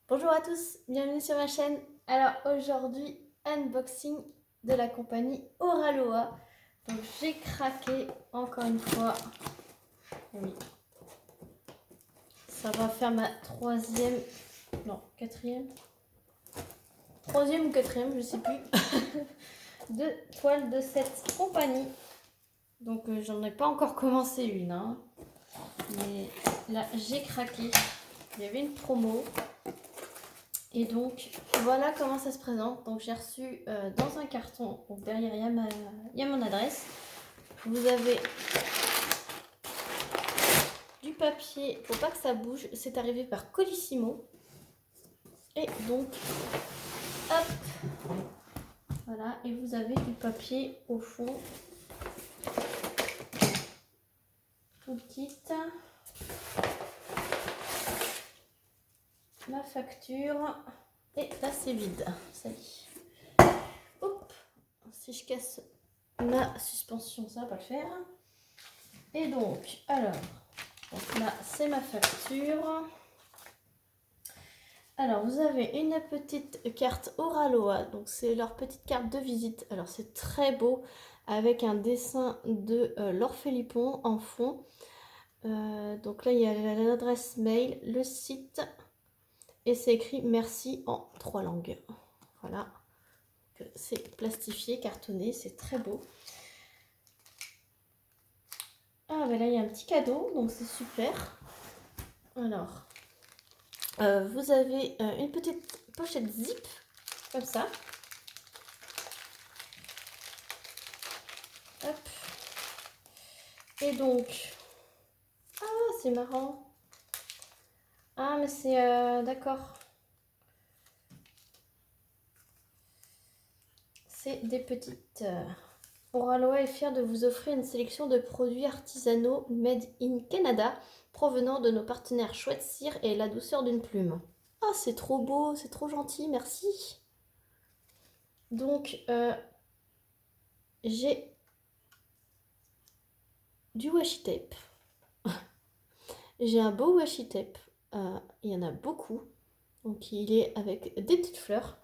Bonjour à tous, bienvenue sur ma chaîne. Alors aujourd'hui, unboxing de la compagnie Oraloa. Donc j'ai craqué encore une fois. Oui, ça va faire ma troisième, non, troisième ou quatrième, je sais plus, de toile de cette compagnie. Donc j'en ai pas encore commencé une, hein. Mais là j'ai craqué. Il y avait une promo. Et donc, voilà comment ça se présente. Donc, j'ai reçu dans un carton, donc derrière, il y a mon adresse. Vous avez du papier, faut pas que ça bouge. C'est arrivé par Colissimo. Et donc, hop, voilà. Et vous avez du papier au fond. Tout kit. Ma facture. Et là, c'est vide. Ça y est. Hop. Si je casse ma suspension, ça va pas le faire. Et donc, alors, donc là, c'est ma facture. Alors, vous avez une petite carte Oraloa, donc c'est leur petite carte de visite. Alors, c'est très beau, avec un dessin de l'Orphélippon en fond. Donc là, il y a l'adresse mail, le site, et c'est écrit merci en 3 langues. Voilà, c'est plastifié, cartonné, c'est très beau. Ah, ben là, il y a un petit cadeau, donc c'est super. Alors, vous avez une petite pochette zip, comme ça. Hop. Et donc, ah, c'est marrant. Ah, mais c'est... d'accord. C'est des petites... Oraloa est fier de vous offrir une sélection de produits artisanaux made in Canada provenant de nos partenaires Chouette Cire et la douceur d'une plume. Ah, c'est trop beau, c'est trop gentil, merci. Donc, j'ai du washi tape. J'ai un beau washi tape. Il y en a beaucoup. Donc, il est avec des petites fleurs.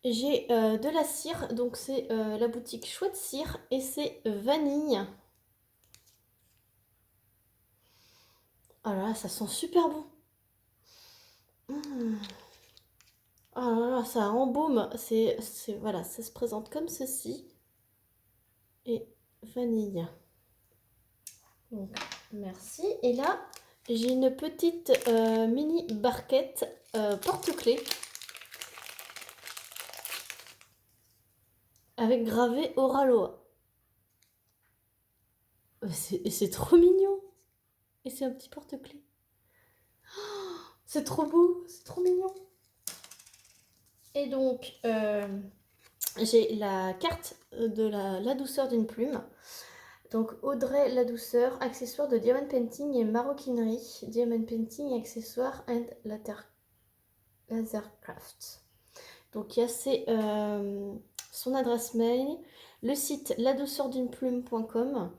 J'ai de la cire, donc c'est la boutique Chouette Cire et c'est vanille. Oh là là, ça sent super bon. Mmh. Oh là là, ça embaume. Voilà, ça se présente comme ceci. Et vanille. Donc, merci. Et là, j'ai une petite mini barquette porte-clés avec gravé Oraloa. C'est trop mignon. Et c'est un petit porte-clés. C'est trop beau, c'est trop mignon. Et donc, j'ai la carte de la douceur d'une plume. Donc, Audrey La Douceur, accessoire de diamond painting et maroquinerie. Diamond painting, accessoires and lasercraft. Donc, il y a son adresse mail, le site ladouceurduneplume.com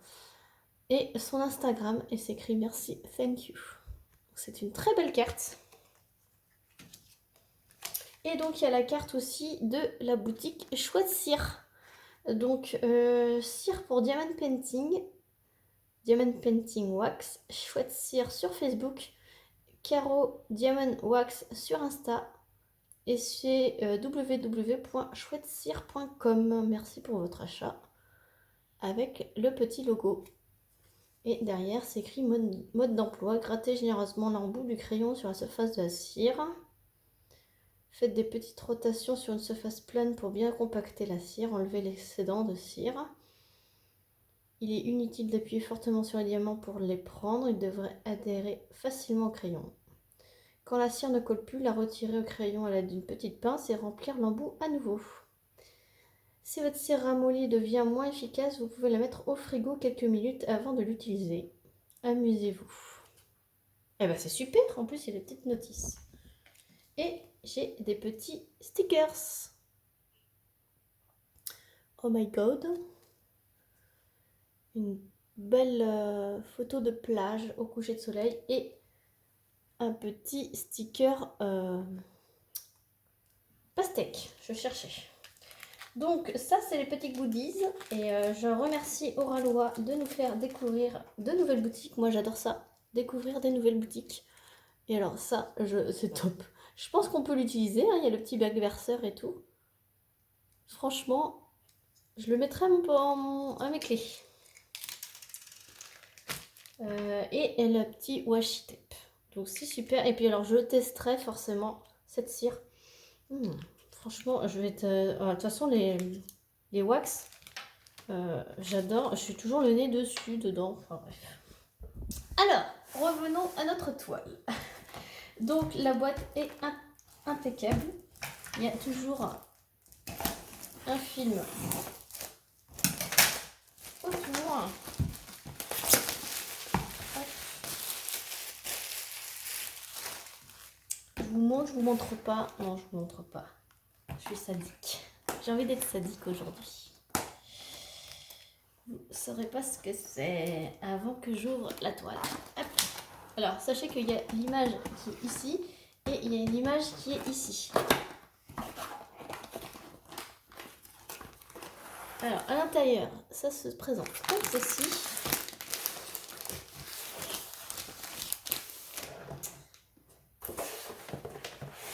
et son Instagram. Et c'est écrit merci, thank you. C'est une très belle carte. Et donc, il y a la carte aussi de la boutique Chouette Cire. Donc, cire pour Diamond Painting Wax, Chouette Cire sur Facebook, Caro Diamond Wax sur Insta et c'est www.chouettecire.com. Merci pour votre achat avec le petit logo. Et derrière, c'est écrit mode d'emploi, grattez généreusement l'embout du crayon sur la surface de la cire. Faites des petites rotations sur une surface plane pour bien compacter la cire, enlevez l'excédent de cire. Il est inutile d'appuyer fortement sur les diamants pour les prendre, ils devraient adhérer facilement au crayon. Quand la cire ne colle plus, la retirer au crayon à l'aide d'une petite pince et remplir l'embout à nouveau. Si votre cire ramollie devient moins efficace, vous pouvez la mettre au frigo quelques minutes avant de l'utiliser. Amusez-vous. Eh ben c'est super, en plus il y a des petites notices. Et j'ai des petits stickers. Oh my god. Une belle photo de plage au coucher de soleil et un petit sticker pastèque, je cherchais. Donc ça c'est les petits goodies et je remercie Oralois de nous faire découvrir de nouvelles boutiques. Moi j'adore ça, découvrir des nouvelles boutiques. Et alors ça, c'est top. Je pense qu'on peut l'utiliser, hein. Il y a le petit bac verseur et tout. Franchement, je le mettrai à mes clés. Et le petit washi tape. Donc c'est super. Et puis alors je testerai forcément cette cire. Franchement, je vais te... De toute façon, les wax, j'adore. Je suis toujours le nez dessus, dedans. Enfin bref. Alors, revenons à notre toile. Donc la boîte est impeccable. Il y a toujours un film autour. Je vous montre pas. Non, je vous montre pas. Je suis sadique. J'ai envie d'être sadique aujourd'hui. Vous ne saurez pas ce que c'est avant que j'ouvre la toile. Hop. Alors, sachez qu'il y a l'image qui est ici et il y a une image qui est ici. Alors, à l'intérieur, ça se présente comme ceci.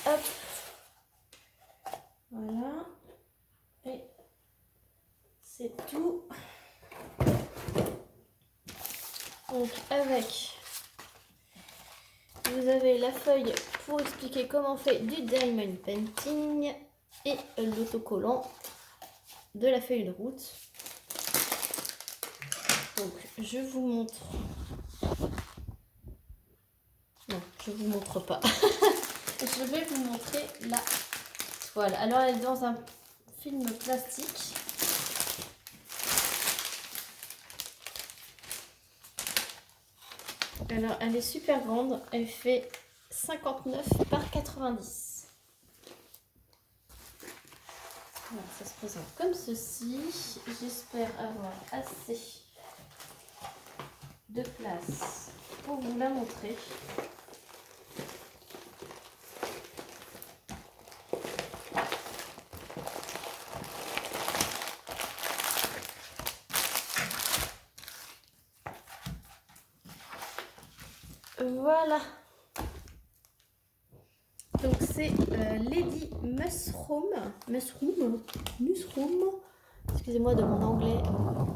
Hop. Voilà. Et c'est tout. Donc, avec, vous avez la feuille pour expliquer comment on fait du diamond painting et l'autocollant de la feuille de route. Donc je vous montre. Non, je vous montre pas. Je vais vous montrer la toile. Alors elle est dans un film plastique. Alors elle est super grande. Elle fait 59 par 90. Voilà, ça se présente comme ceci. J'espère avoir assez de place pour vous la montrer. Voilà. Donc c'est Lady Mushroom. Excusez-moi de mon anglais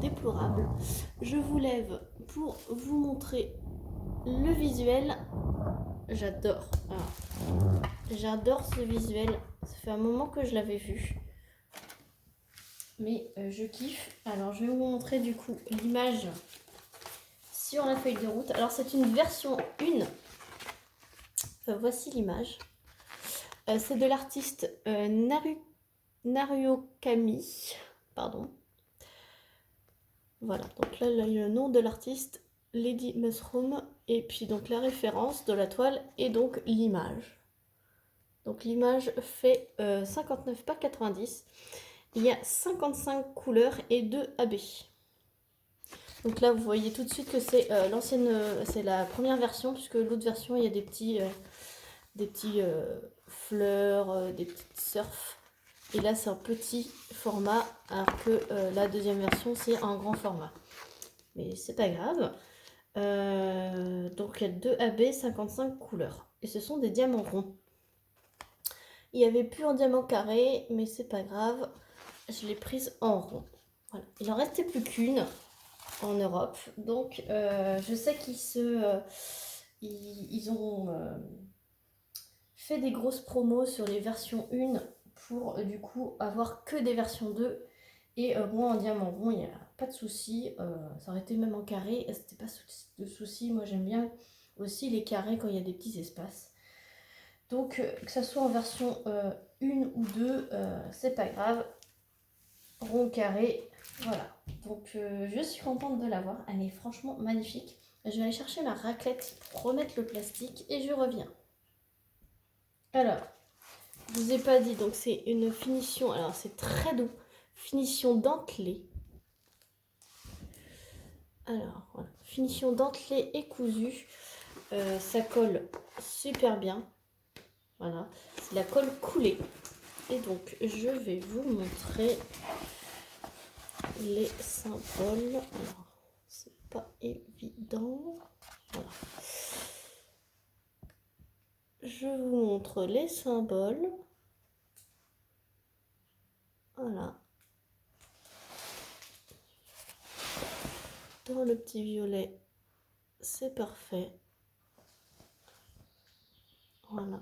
déplorable. Je vous lève pour vous montrer le visuel. J'adore. J'adore ce visuel. Ça fait un moment que je l'avais vu. Mais je kiffe. Alors je vais vous montrer du coup l'image sur la feuille de route. Alors c'est une version 1. Voici l'image. C'est de l'artiste Naruyokami. Pardon. Voilà, donc là, le nom de l'artiste, Lady Mushroom, et puis donc la référence de la toile et donc l'image. Donc l'image fait 59 par 90. Il y a 55 couleurs et 2 AB. Donc là, vous voyez tout de suite que c'est c'est la première version, puisque l'autre version, il y a des petits fleurs, des petites surfs. Et là, c'est un petit format, alors que la deuxième version, c'est un grand format. Mais c'est pas grave. Donc, il y a 2 AB, 55 couleurs. Et ce sont des diamants ronds. Il y avait plus en diamant carré, mais c'est pas grave. Je l'ai prise en rond. Voilà. Il en restait plus qu'une en Europe. Donc, je sais ils ont fait des grosses promos sur les versions 1 pour du coup avoir que des versions 2. Et moi en diamant rond, il n'y a pas de souci. Ça aurait été même en carré, c'était pas de souci. Moi j'aime bien aussi les carrés quand il y a des petits espaces. Donc que ça soit en version 1 ou 2, c'est pas grave. Rond, carré, voilà. Donc je suis contente de l'avoir. Elle est franchement magnifique. Je vais aller chercher ma raclette pour remettre le plastique et je reviens. Alors, je vous ai pas dit, donc c'est une finition, alors c'est très doux, finition dentelée. Alors, voilà, finition dentelée et cousue. Ça colle super bien. Voilà, c'est la colle coulée. Et donc, je vais vous montrer les symboles. Alors, c'est pas évident. Voilà. Je vous montre les symboles. Voilà. Dans le petit violet, c'est parfait. Voilà.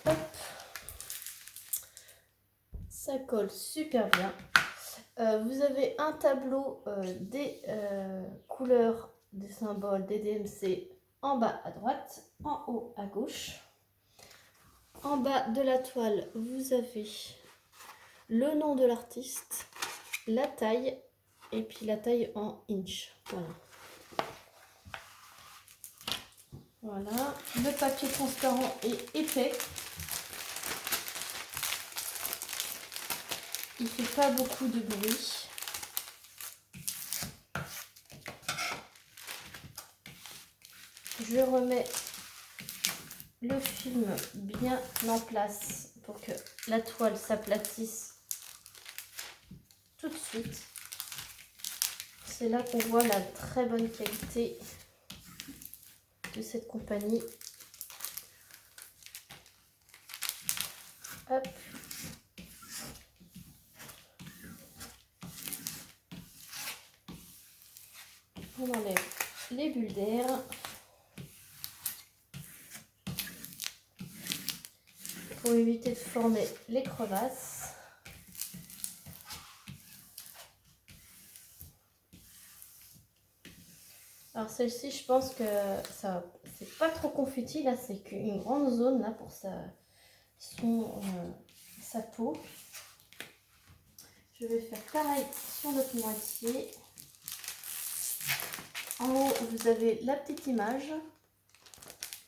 Hop. Ça colle super bien. Vous avez un tableau des couleurs des symboles des DMC en bas à droite, en haut à gauche. En bas de la toile, vous avez le nom de l'artiste, la taille et puis la taille en inch. Voilà. Voilà. Le papier transparent est épais. Il fait pas beaucoup de bruit. Je remets le film bien en place pour que la toile s'aplatisse tout de suite. C'est là qu'on voit la très bonne qualité de cette compagnie. Hop. On enlève les bulles d'air. Pour éviter de former les crevasses. Alors celle-ci, je pense que ça, c'est pas trop confetti, là c'est qu'une grande zone là pour sa peau. Je vais faire pareil sur l'autre moitié. En haut, vous avez la petite image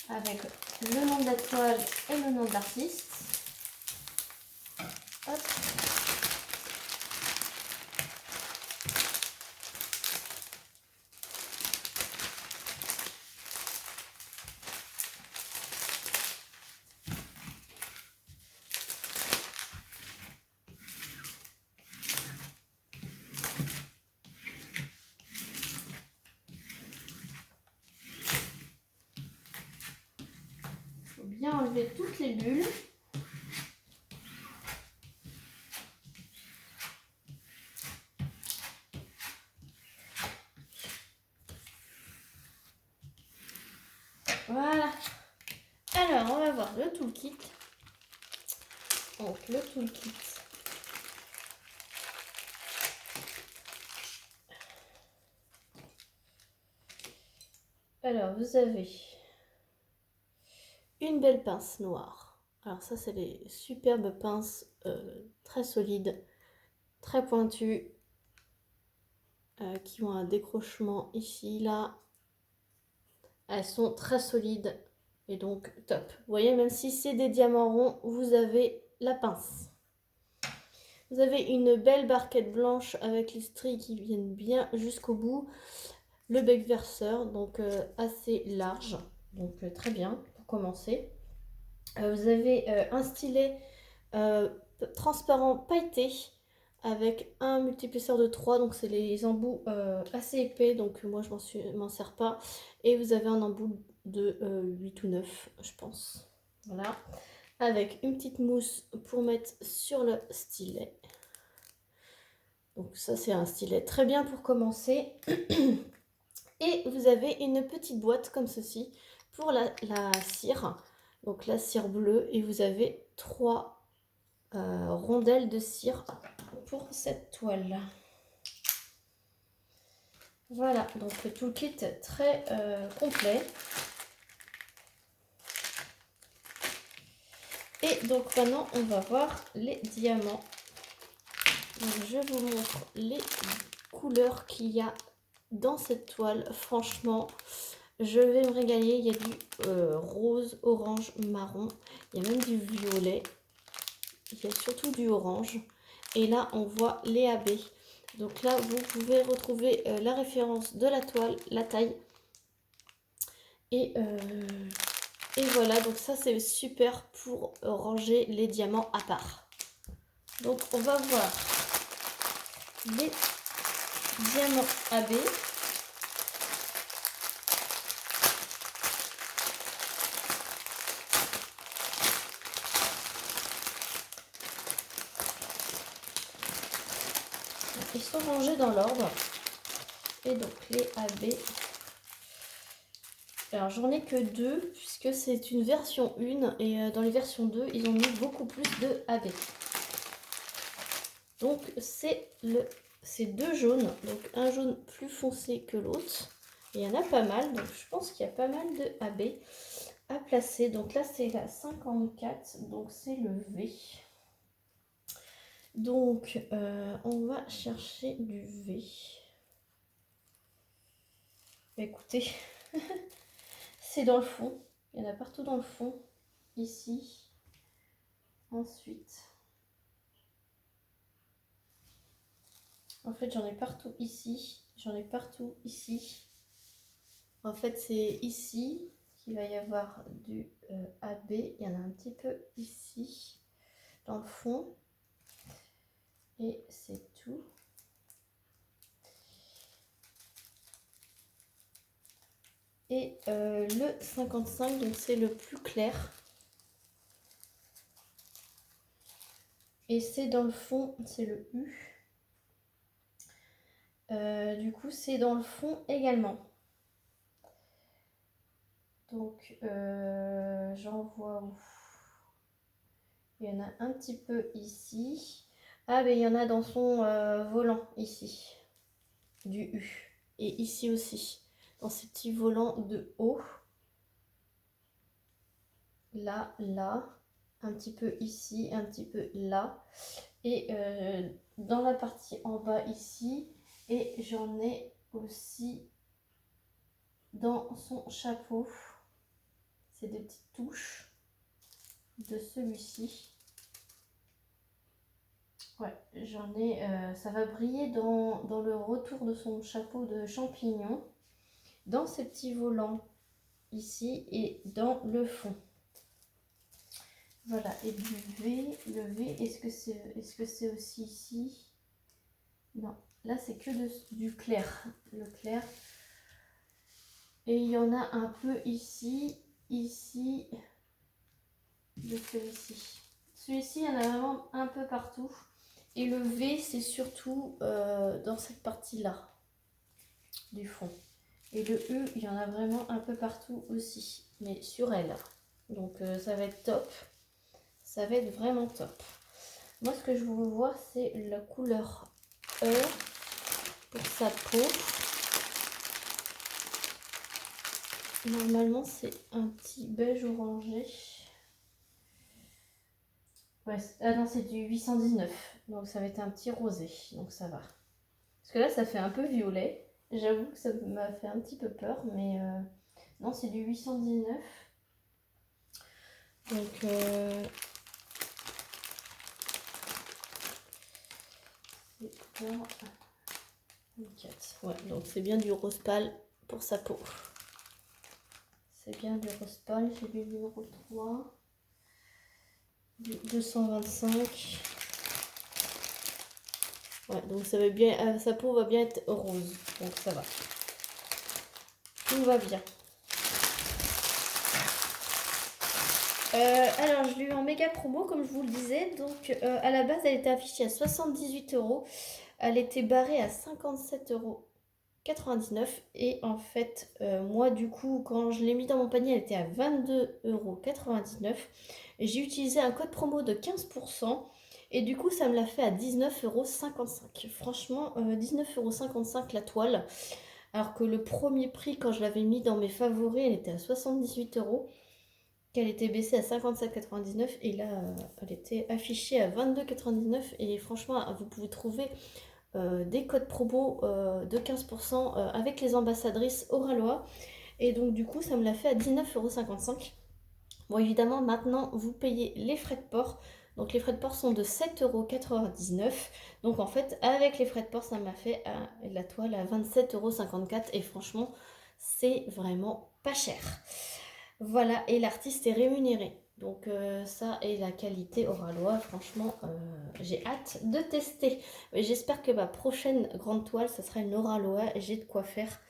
avec le nom de la toile et le nom de l'artiste. Hop. Bien enlever toutes les bulles. Voilà. Alors, on va voir le toolkit. Donc, le toolkit. Alors, vous avez une belle pince noire. Alors ça, c'est les superbes pinces très solides, très pointues, qui ont un décrochement ici, là. Elles sont très solides et donc top. Vous voyez, même si c'est des diamants ronds, vous avez la pince. Vous avez une belle barquette blanche avec les stries qui viennent bien jusqu'au bout. Le bec verseur, donc assez large, donc très bien pour commencer. Vous avez un stylet transparent pailleté avec un multiplesseur de 3, donc c'est les embouts assez épais, donc moi je m'en sers pas. Et vous avez un embout de 8 ou 9, je pense. Voilà, avec une petite mousse pour mettre sur le stylet. Donc ça c'est un stylet très bien pour commencer. Et vous avez une petite boîte comme ceci pour la cire. Donc la cire bleue, et vous avez 3 rondelles de cire pour cette toile. Voilà, donc le toolkit très complet. Et donc maintenant on va voir les diamants. Donc, je vous montre les couleurs qu'il y a dans cette toile. Franchement, je vais me régaler. Il y a du rose, orange, marron. Il y a même du violet. Il y a surtout du orange. Et là, on voit les AB. Donc là, vous pouvez retrouver la référence de la toile, la taille Et voilà, donc ça c'est super pour ranger les diamants à part. Donc on va voir les diamants AB. Ils sont rangés dans l'ordre. Et donc les AB. Alors j'en ai que 2 puisque c'est une version 1 et dans les versions 2 ils ont mis beaucoup plus de AB. Donc c'est 2 jaunes, donc un jaune plus foncé que l'autre. Il y en a pas mal, donc je pense qu'il y a pas mal de AB à placer. Donc là c'est la 54, donc c'est le V. Donc on va chercher du V. Bah, écoutez, c'est dans le fond, il y en a partout dans le fond, ici, ensuite. En fait, j'en ai partout ici, j'en ai partout ici. En fait, c'est ici qu'il va y avoir du AB. Il y en a un petit peu ici, dans le fond. Et c'est tout. Et le 55, donc c'est le plus clair. Et c'est dans le fond, c'est le U. Du coup, c'est dans le fond également. Donc, j'en vois où? Il y en a un petit peu ici. Ah, mais il y en a dans son volant, ici, du U. Et ici aussi, dans ces petits volants de haut. Là, là, un petit peu ici, un petit peu là. Et dans la partie en bas ici. Et j'en ai aussi dans son chapeau. C'est des petites touches de celui-ci. Ouais, j'en ai, ça va briller dans le retour de son chapeau de champignon, dans ces petits volants ici et dans le fond. Voilà, et du V, le V, est-ce que c'est aussi ici? Non, là c'est que du clair, le clair. Et il y en a un peu ici, ici, de celui-ci. Celui-ci, il y en a vraiment un peu partout. Et le V, c'est surtout dans cette partie-là du fond. Et le U, il y en a vraiment un peu partout aussi, mais sur elle. Donc ça va être top. Ça va être vraiment top. Moi, ce que je veux voir, c'est la couleur E pour sa peau. Normalement, c'est un petit beige orangé. Ouais, ah non, c'est du 819. Donc ça va être un petit rosé. Donc ça va. Parce que là, ça fait un peu violet. J'avoue que ça m'a fait un petit peu peur, mais non, c'est du 819. Donc c'est 24. Ouais, donc c'est bien du rose pâle pour sa peau. C'est bien du rose pâle. J'ai lu le numéro 3. Du 225. Ouais, donc ça va bien, sa peau va bien être rose. Donc ça va. Tout va bien. Alors, je l'ai eu en méga promo, comme je vous le disais. Donc, à la base, elle était affichée à 78 €. Elle était barrée à 57,99 €. Et en fait, moi, du coup, quand je l'ai mis dans mon panier, elle était à 22,99 €. Et j'ai utilisé un code promo de 15%. Et du coup, ça me l'a fait à 19,55 €. Franchement, 19,55 € la toile. Alors que le premier prix, quand je l'avais mis dans mes favoris, elle était à 78 €. Qu'elle était baissée à 57,99 et là elle était affichée à 22,99 et franchement vous pouvez trouver des codes promo de 15% avec les ambassadrices Oralois et donc du coup ça me l'a fait à 19,55 €. Bon évidemment maintenant vous payez les frais de port, donc les frais de port sont de 7,99 €, donc en fait avec les frais de port ça m'a fait la toile à 27,54 € et franchement c'est vraiment pas cher. Voilà, et l'artiste est rémunéré. Donc ça et la qualité aura loi, franchement, j'ai hâte de tester. J'espère que ma prochaine grande toile, ça sera une Aura Loa, j'ai de quoi faire.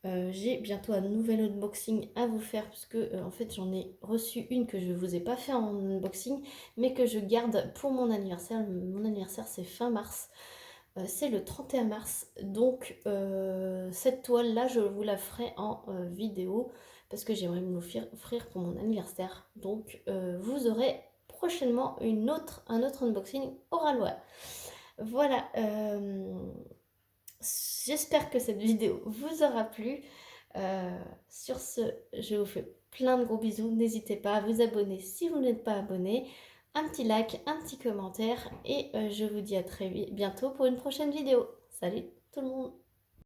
J'ai bientôt un nouvel unboxing à vous faire, parce que en fait j'en ai reçu une que je ne vous ai pas fait en unboxing, mais que je garde pour mon anniversaire. Mon anniversaire c'est fin mars. C'est le 31 mars, donc cette toile là je vous la ferai en vidéo parce que j'aimerais me l'offrir pour mon anniversaire. Donc vous aurez prochainement un autre unboxing Oralois. Voilà, j'espère que cette vidéo vous aura plu. Sur ce, je vous fais plein de gros bisous. N'hésitez pas à vous abonner si vous n'êtes pas abonné. Un petit like, un petit commentaire et je vous dis à très bientôt pour une prochaine vidéo. Salut tout le monde!